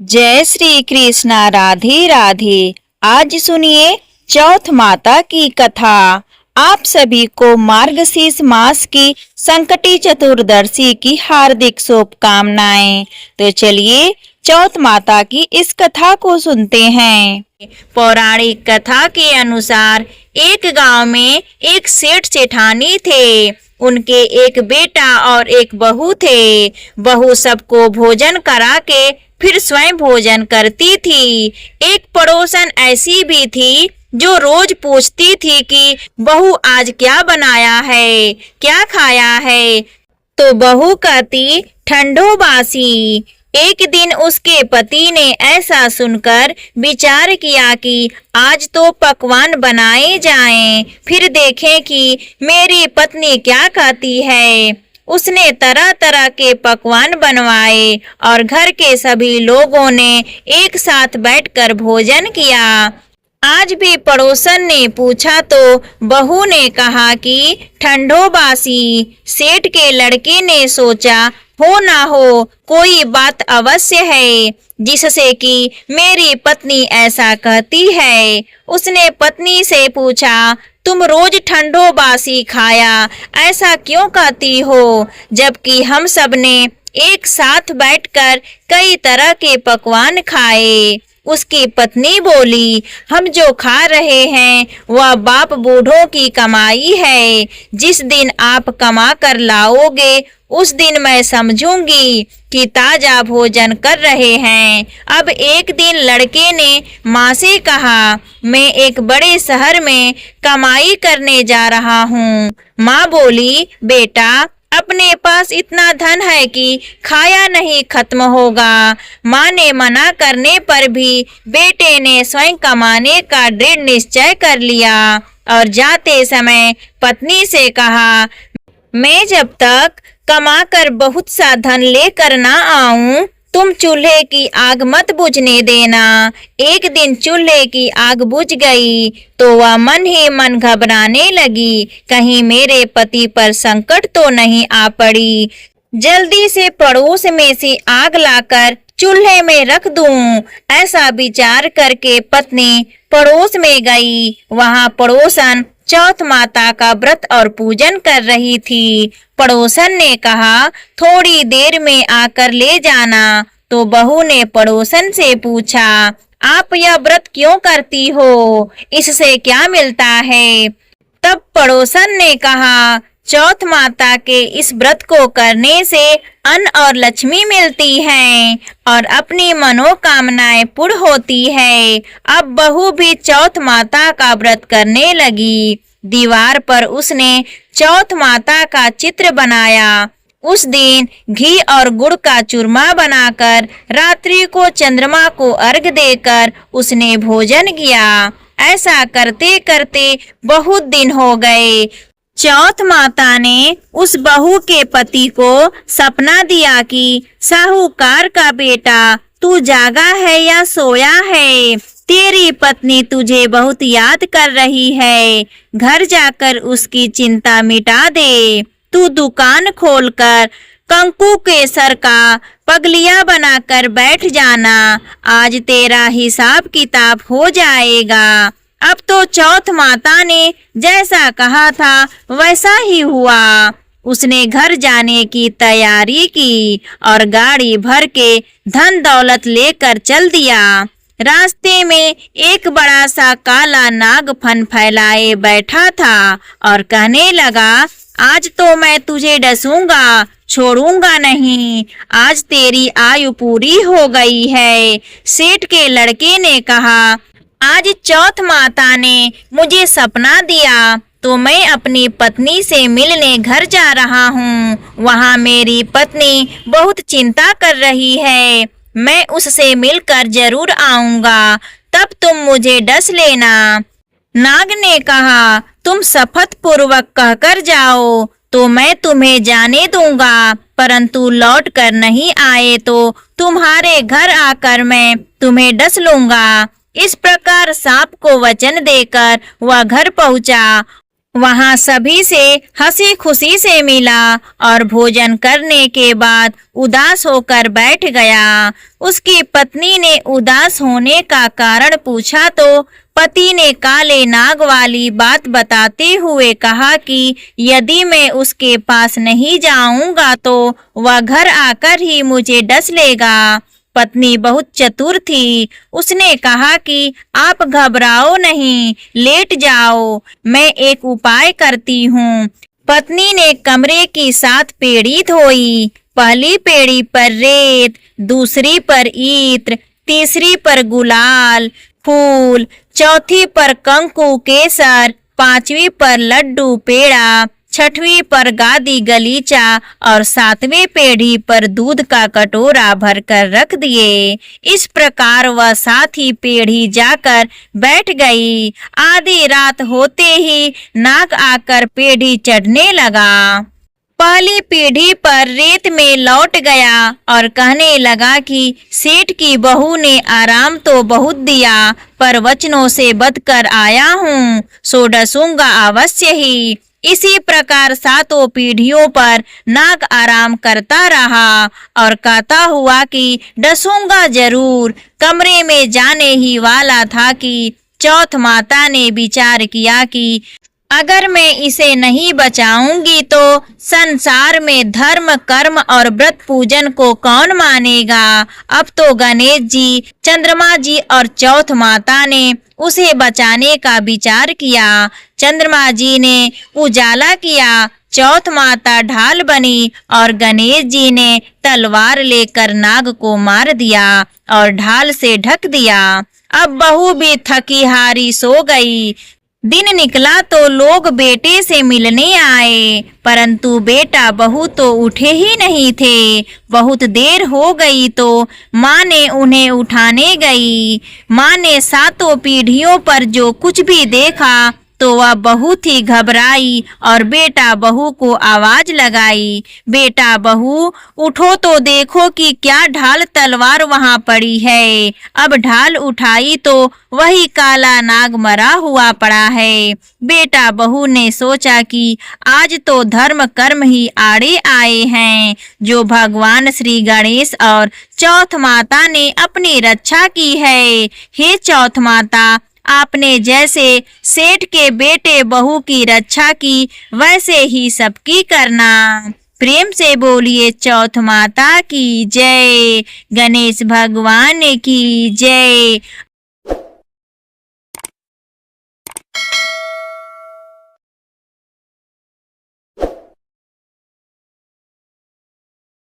जय श्री कृष्णा। राधे राधे। आज सुनिए चौथ माता की कथा। आप सभी को मार्गशीर्ष मास की संकटी चतुर्दशी की हार्दिक शुभकामनाएं। तो चलिए चौथ माता की इस कथा को सुनते हैं। पौराणिक कथा के अनुसार एक गांव में एक सेठ सेठानी थे। उनके एक बेटा और एक बहू थे। बहू सबको भोजन करा के फिर स्वयं भोजन करती थी। एक पड़ोसन ऐसी भी थी जो रोज पूछती थी कि बहू आज क्या बनाया है, क्या खाया है। तो बहू कहती ठंडो बासी। एक दिन उसके पति ने ऐसा सुनकर विचार किया कि आज तो पकवान बनाए जाएं, फिर देखें कि मेरी पत्नी क्या कहती है। उसने तरह तरह के पकवान बनवाए और घर के सभी लोगों ने एक साथ बैठकर भोजन किया। आज भी पड़ोसन ने पूछा तो बहू ने कहा कि ठंडो बासी। सेठ के लड़के ने सोचा हो ना हो कोई बात अवश्य है जिससे कि मेरी पत्नी ऐसा कहती है। उसने पत्नी से पूछा तुम रोज ठंडो बासी खाया ऐसा क्यों कहती हो, जबकि हम सब ने एक साथ बैठकर कई तरह के पकवान खाए। उसकी पत्नी बोली हम जो खा रहे हैं वह बाप बूढ़ों की कमाई है। जिस दिन आप कमा कर लाओगे उस दिन मैं समझूंगी कि ताजा भोजन कर रहे हैं। अब एक दिन लड़के ने माँ से कहा मैं एक बड़े शहर में कमाई करने जा रहा हूँ। माँ बोली बेटा अपने पास इतना धन है कि खाया नहीं खत्म होगा। माँ ने मना करने पर भी बेटे ने स्वयं कमाने का दृढ़ निश्चय कर लिया और जाते समय पत्नी से कहा मैं जब तक कमाकर बहुत सा धन लेकर ना आऊं तुम चूल्हे की आग मत बुझने देना। एक दिन चूल्हे की आग बुझ गई तो वह मन ही मन घबराने लगी, कहीं मेरे पति पर संकट तो नहीं आ पड़ी। जल्दी से पड़ोस में से आग लाकर चूल्हे में रख दूं। ऐसा विचार करके पत्नी पड़ोस में गई। वहां पड़ोसन चौथ माता का व्रत और पूजन कर रही थी। पड़ोसन ने कहा थोड़ी देर में आकर ले जाना। तो बहू ने पड़ोसन से पूछा आप यह व्रत क्यों करती हो, इससे क्या मिलता है। तब पड़ोसन ने कहा चौथ माता के इस व्रत को करने से अन्न और लक्ष्मी मिलती हैं और अपनी मनोकामनाएं पूर्ण होती है। अब बहू भी चौथ माता का व्रत करने लगी। दीवार पर उसने चौथ माता का चित्र बनाया। उस दिन घी और गुड़ का चूरमा बनाकर रात्रि को चंद्रमा को अर्घ देकर उसने भोजन किया। ऐसा करते करते बहुत दिन हो गए। चौथ माता ने उस बहू के पति को सपना दिया कि साहूकार का बेटा तू जागा है या सोया है, तेरी पत्नी तुझे बहुत याद कर रही है। घर जाकर उसकी चिंता मिटा दे। तू दुकान खोलकर कंकु केसर का पगलिया बनाकर बैठ जाना। आज तेरा हिसाब किताब हो जाएगा। अब तो चौथ माता ने जैसा कहा था वैसा ही हुआ। उसने घर जाने की तैयारी की और गाड़ी भर के धन दौलत लेकर चल दिया। रास्ते में एक बड़ा सा काला नाग फन फैलाए बैठा था और कहने लगा आज तो मैं तुझे डसूंगा, छोड़ूंगा नहीं। आज तेरी आयु पूरी हो गई है। सेठ के लड़के ने कहा आज चौथ माता ने मुझे सपना दिया तो मैं अपनी पत्नी से मिलने घर जा रहा हूँ। वहाँ मेरी पत्नी बहुत चिंता कर रही है। मैं उससे मिलकर जरूर आऊंगा, तब तुम मुझे डस लेना। नाग ने कहा तुम शपथ पूर्वक कहकर जाओ तो मैं तुम्हें जाने दूंगा, परंतु लौट कर नहीं आए तो तुम्हारे घर आकर मैं तुम्हें डस लूंगा। इस प्रकार सांप को वचन देकर वह घर पहुंचा वहां सभी से हंसी खुशी से मिला और भोजन करने के बाद उदास होकर बैठ गया। उसकी पत्नी ने उदास होने का कारण पूछा तो पति ने काले नाग वाली बात बताते हुए कहा कि यदि मैं उसके पास नहीं जाऊंगा तो वह घर आकर ही मुझे डस लेगा। पत्नी बहुत चतुर थी। उसने कहा कि आप घबराओ नहीं, लेट जाओ, मैं एक उपाय करती हूँ। पत्नी ने कमरे की 7 पेड़ी धोई। पहली पेड़ी पर रेत, दूसरी पर ईत्र, तीसरी पर गुलाल फूल, चौथी पर कंकु केसर, 5वीं पर लड्डू पेड़ा, 6वीं पर गादी गलीचा और 7वीं पेढ़ी पर दूध का कटोरा भरकर रख दिए। इस प्रकार वह 7 पेढ़ी जाकर बैठ गई। आधी रात होते ही नाग आकर पेढ़ी चढ़ने लगा। पहली पीढ़ी पर रेत में लौट गया और कहने लगा कि सेठ की बहू ने आराम तो बहुत दिया, पर वचनों से बदकर आया हूँ, सो डसूंगा अवश्य ही। इसी प्रकार 7 पीढ़ियों पर नाग आराम करता रहा और कहता हुआ कि डसूंगा जरूर। कमरे में जाने ही वाला था कि चौथ माता ने विचार किया कि अगर मैं इसे नहीं बचाऊंगी तो संसार में धर्म कर्म और व्रत पूजन को कौन मानेगा। अब तो गणेश जी, चंद्रमा जी और चौथ माता ने उसे बचाने का विचार किया। चंद्रमा जी ने उजाला किया, चौथ माता ढाल बनी और गणेश जी ने तलवार लेकर नाग को मार दिया और ढाल से ढक दिया। अब बहू भी थकी हारी सो गई। दिन निकला तो लोग बेटे से मिलने आए, परंतु बेटा बहू तो उठे ही नहीं थे। बहुत देर हो गई तो माँ ने उन्हें उठाने गई। माँ ने 7 पीढ़ियों पर जो कुछ भी देखा तो वह बहुत ही घबराई और बेटा बहू को आवाज लगाई, बेटा बहू उठो तो देखो कि क्या ढाल तलवार वहां पड़ी है। अब ढाल उठाई तो वही काला नाग मरा हुआ पड़ा है। बेटा बहू ने सोचा कि आज तो धर्म कर्म ही आड़े आए हैं, जो भगवान श्री गणेश और चौथ माता ने अपनी रक्षा की है। हे चौथ माता, आपने जैसे सेठ के बेटे बहू की रक्षा की, वैसे ही सबकी करना। प्रेम से बोलिए चौथ माता की जय, गणेश भगवान की जय।